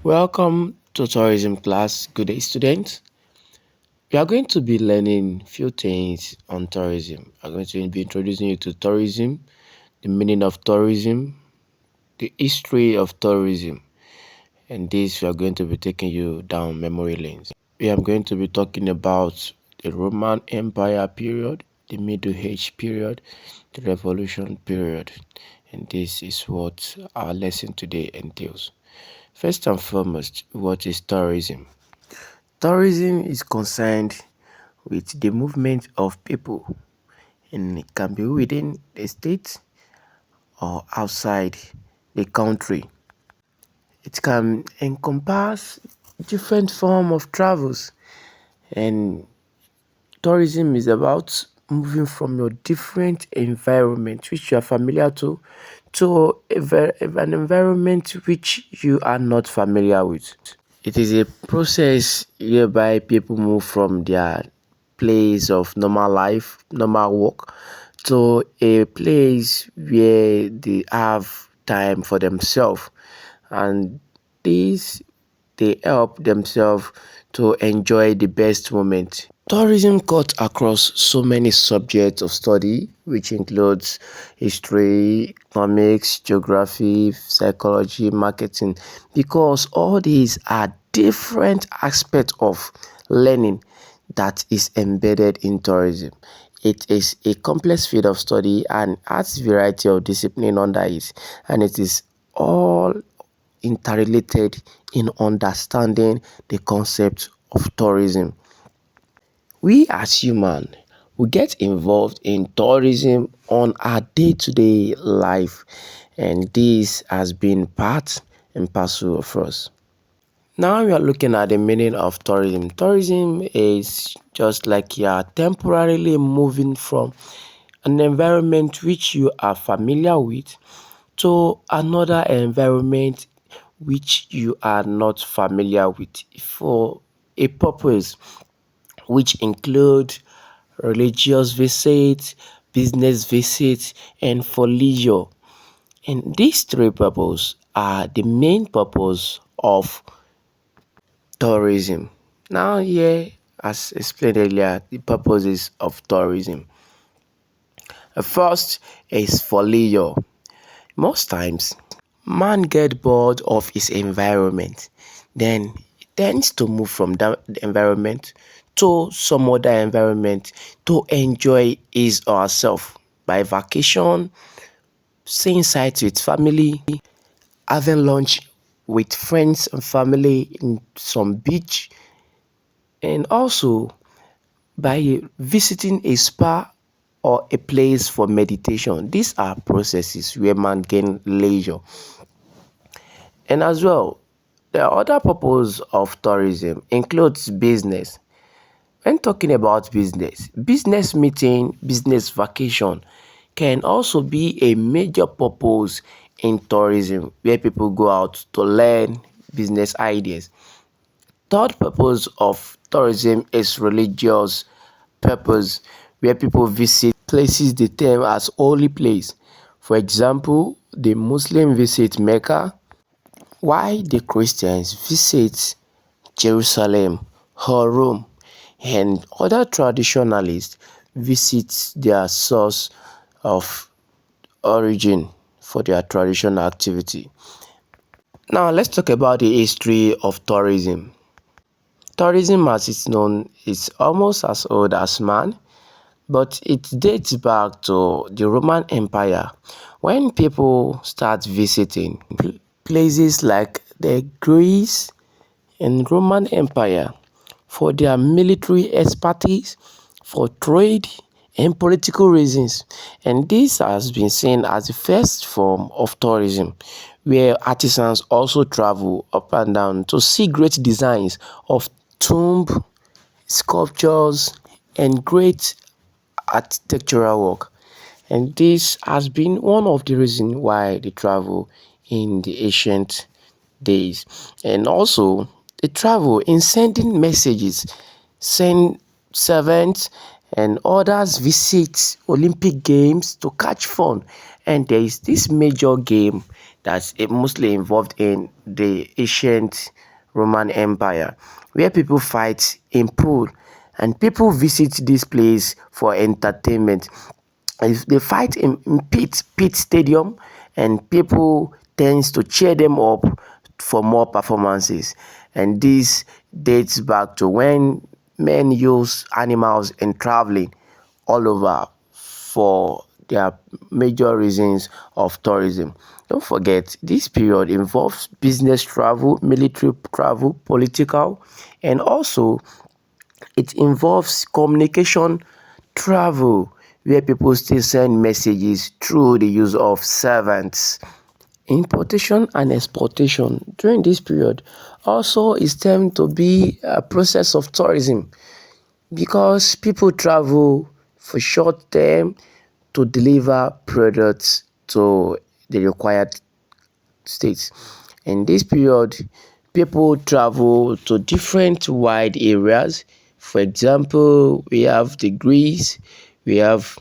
Welcome to tourism class. Good day, students. We are going to be learning few things on tourism. I'm going to be introducing you to tourism, the meaning of tourism, the history of tourism, and this we are going to be taking you down memory lanes. We are going to be talking about the Roman Empire period, the Middle Age period, the Revolution period, and this is what our lesson today entails. First and foremost, what is tourism? Tourism is concerned with the movement of people, and it can be within the state or outside the country. It can encompass different form of travels, and tourism is about moving from your different environment which you are familiar to an environment which you are not familiar with. It is a process whereby people move from their place of normal life, normal work, to a place where they have time for themselves, and this they help themselves to enjoy the best moment. Tourism cuts across so many subjects of study, which includes history, economics, geography, psychology, marketing, because all these are different aspects of learning that is embedded in tourism. It is a complex field of study and has variety of discipline under it, and it is all interrelated in understanding the concept of tourism. We as human, we get involved in tourism on our day-to-day life, and this has been part and parcel of us. Now we are looking at the meaning of tourism. Tourism is just like you are temporarily moving from an environment which you are familiar with to another environment which you are not familiar with for a purpose, which include religious visits, business visits, and for leisure. And these three purposes are the main purpose of tourism. Now here, as explained earlier, the purposes of tourism. The first is for leisure. Most times, man get bored of his environment, then he tends to move from that environment to some other environment to enjoy his or herself by vacation, seeing sights with family, having lunch with friends and family in some beach, and also by visiting a spa or a place for meditation. These are processes where man gain leisure. And as well, the other purpose of tourism includes business. When talking about business, business meeting, business vacation can also be a major purpose in tourism where people go out to learn business ideas. Third purpose of tourism is religious purpose, where people visit places they term as holy place. For example, the Muslim visit Mecca, while the Christians visit Jerusalem or Rome, and other traditionalists visit their source of origin for their traditional activity. Now let's talk about the history of tourism. Tourism, as it's known, is almost as old as man, but it dates back to the Roman Empire when people start visiting places like the Greece and Roman Empire for their military expertise, for trade and political reasons. And this has been seen as the first form of tourism, where artisans also travel up and down to see great designs of tomb, sculptures, and great architectural work. And this has been one of the reasons why they travel in the ancient days. And also, they travel in sending messages, send servants, and others visit Olympic Games to catch fun. And there is this major game that's mostly involved in the ancient Roman Empire, where people fight in pool and people visit this place for entertainment. If they fight in pit stadium, and people tends to cheer them up for more performances. And this dates back to when men use animals in traveling all over for their major reasons of tourism. Don't forget, this period involves business travel, military travel, political, and also it involves communication travel, where people still send messages through the use of servants. Importation and exportation during this period also is termed to be a process of tourism, because people travel for short term to deliver products to the required states. In this period, people travel to different wide areas. For example, we have the Greece, we have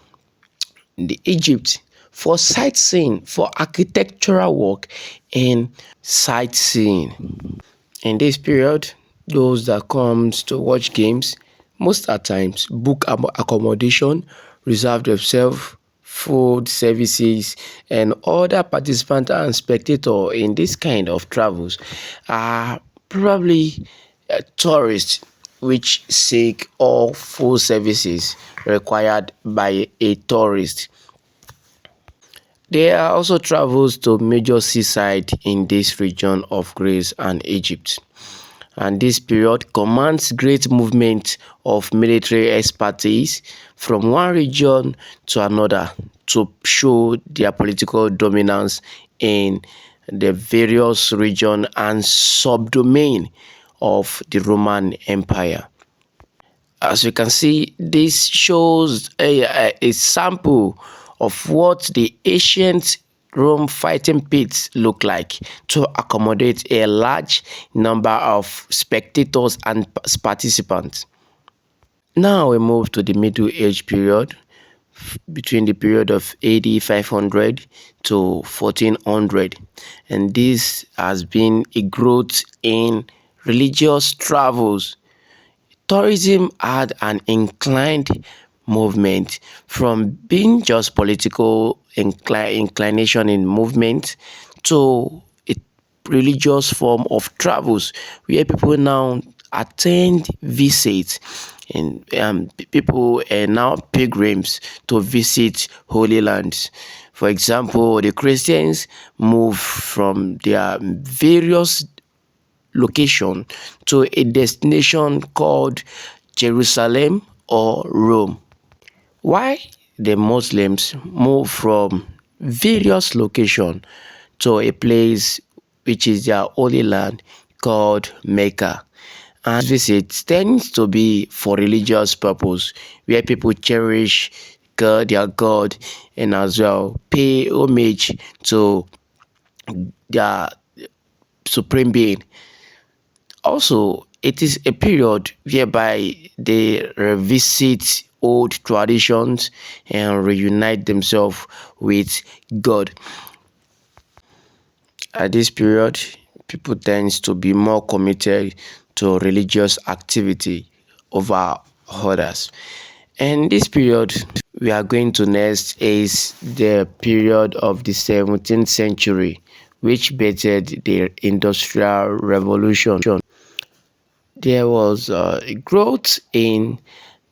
the Egypt for sightseeing, for architectural work and sightseeing. In this period, those that comes to watch games most at times book accommodation, reserve themselves food services, and other participants and spectators in this kind of travels are probably tourists which seek all full services required by a tourist. There are also travels to major seaside in this region of Greece and Egypt, and this period commands great movement of military expertise from one region to another to show their political dominance in the various region and subdomain of the Roman Empire. As you can see, this shows a sample of what the ancient Rome fighting pits look like to accommodate a large number of spectators and participants. Now we move to the Middle Age period, between the period of AD 500 to 1400, and this has been a growth in religious travels. Tourism had an inclined movement from being just political inclination in movement to a religious form of travels, where people now attend visits, and people are now pilgrims to visit holy lands. For example, the Christians move from their various location to a destination called Jerusalem or Rome, while the Muslims move from various locations to a place which is their holy land called Mecca. And visit tends to be for religious purpose, where people cherish God, their God, and as well pay homage to their supreme being. Also, it is a period whereby they revisit old traditions and reunite themselves with God. At this period, people tend to be more committed to religious activity over others. And this period we are going to next is the period of the 17th century, which bettered the Industrial Revolution. There was a growth in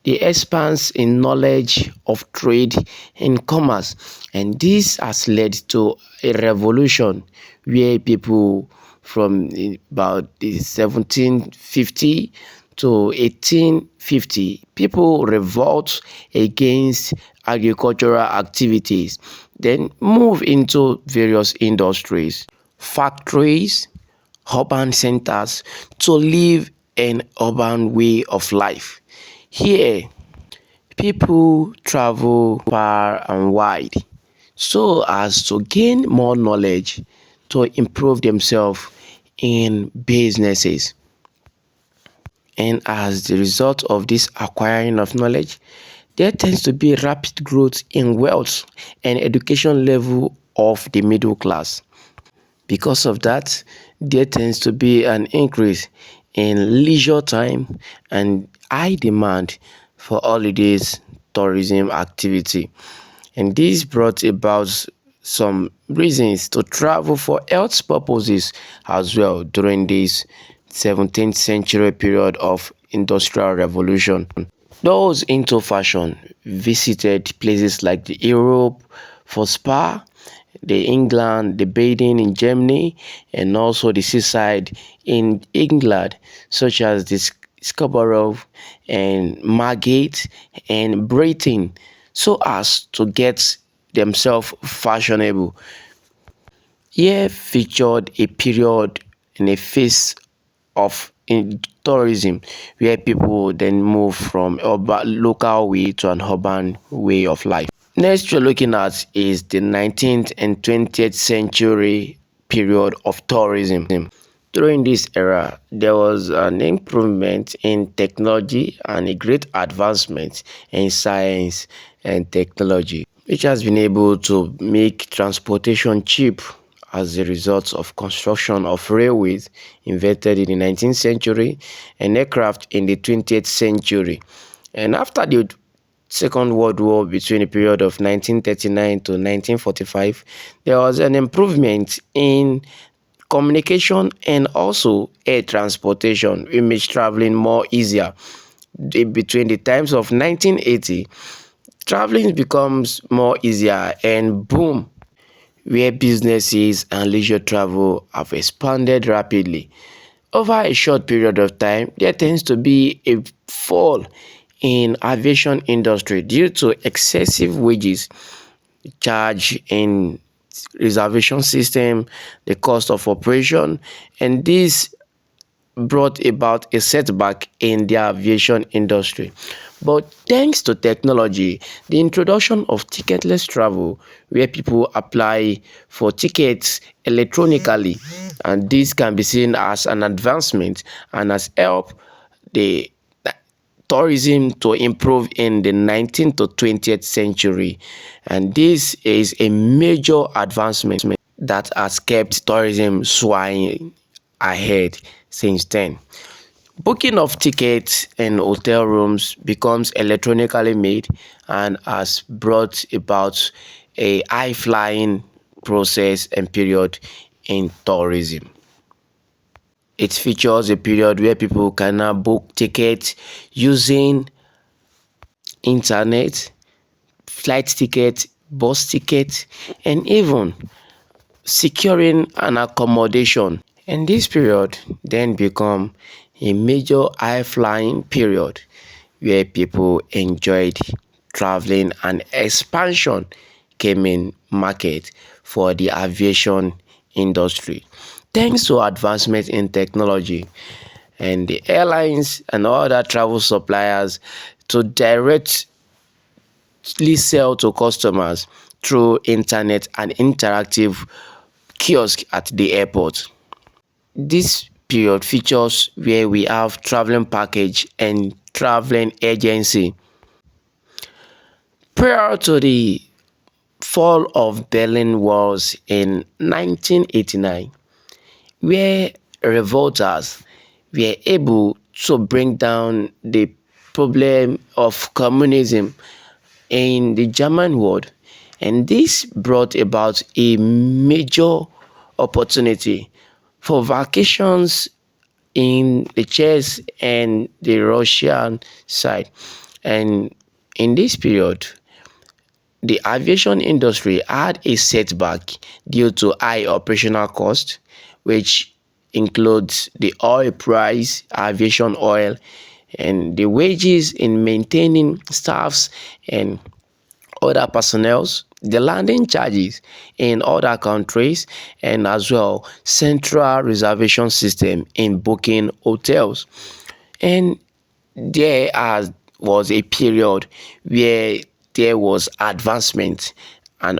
the expanse in knowledge of trade and commerce, and this has led to a revolution where people from about the 1750 to 1850, people revolt against agricultural activities, then move into various industries, factories, urban centers to live an urban way of life. Here, people travel far and wide so as to gain more knowledge to improve themselves in businesses. And as the result of this acquiring of knowledge, there tends to be rapid growth in wealth and education level of the middle class. Because of that, there tends to be an increase in leisure time and high demand for holidays tourism activity. And this brought about some reasons to travel for health purposes as well during this 17th century period of industrial revolution. Those into fashion visited places like the Europe for spa, the England, the bathing in Germany, and also the seaside in England, such as the Scarborough and Margate and Britain, so as to get themselves fashionable. Here featured a period in a phase of in tourism where people then move from local way to an urban way of life. Next we're looking at is the 19th and 20th century period of tourism. During this era, there was an improvement in technology and a great advancement in science and technology, which has been able to make transportation cheap as a result of construction of railways invented in the 19th century and aircraft in the 20th century. And after the Second World War, between the period of 1939 to 1945, there was an improvement in communication and also air transportation, which makes traveling more easier. Between the times of 1980, traveling becomes more easier and boom, where businesses and leisure travel have expanded rapidly. Over a short period of time, there tends to be a fall in aviation industry due to excessive wages charged in reservation system, the cost of operation, and this brought about a setback in the aviation industry. But thanks to technology, the introduction of ticketless travel, where people apply for tickets electronically, and this can be seen as an advancement and has helped the tourism to improve in the 19th to 20th century. And this is a major advancement that has kept tourism soaring ahead since then. Booking of tickets and hotel rooms becomes electronically made and has brought about a high flying process and period in tourism. It features a period where people can now book tickets using internet, flight tickets, bus tickets, and even securing an accommodation. And this period then become a major high-flying period where people enjoyed traveling and expansion came in market for the aviation industry. Thanks to advancement in technology and the airlines and other travel suppliers to directly sell to customers through internet and interactive kiosk at the airport. This period features where we have traveling package and traveling agency. Prior to the fall of Berlin Walls in 1989, where revolters were able to bring down the problem of communism in the German world, and this brought about a major opportunity for vacations in the Czech and the Russian side. And in this period, the aviation industry had a setback due to high operational cost, which includes the oil price, aviation oil, and the wages in maintaining staffs and other personnels, the landing charges in other countries, and as well central reservation system in booking hotels. And was a period where there was advancement, and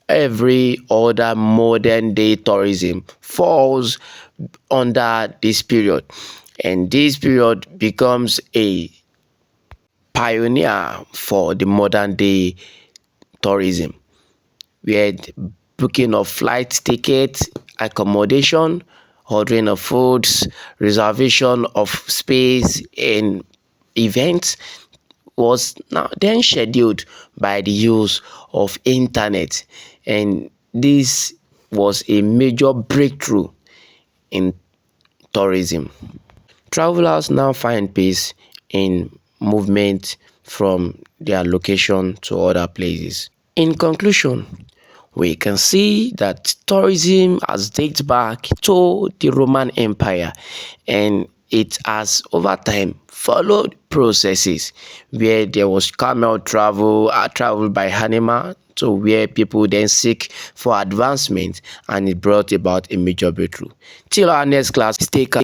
every other modern day tourism falls under this period, and this period becomes a pioneer for the modern day tourism, where the booking of flight tickets accommodation, ordering of foods, reservation of space in events was now then scheduled by the use of internet, and this was a major breakthrough in tourism. Travelers now find peace in movement from their location to other places. In conclusion, we can see that tourism has dated back to the Roman Empire, and it has over time followed processes where there was camel travel, travel by animal, to where people then seek for advancement, and it brought about a major breakthrough. Till our next class, stay calm.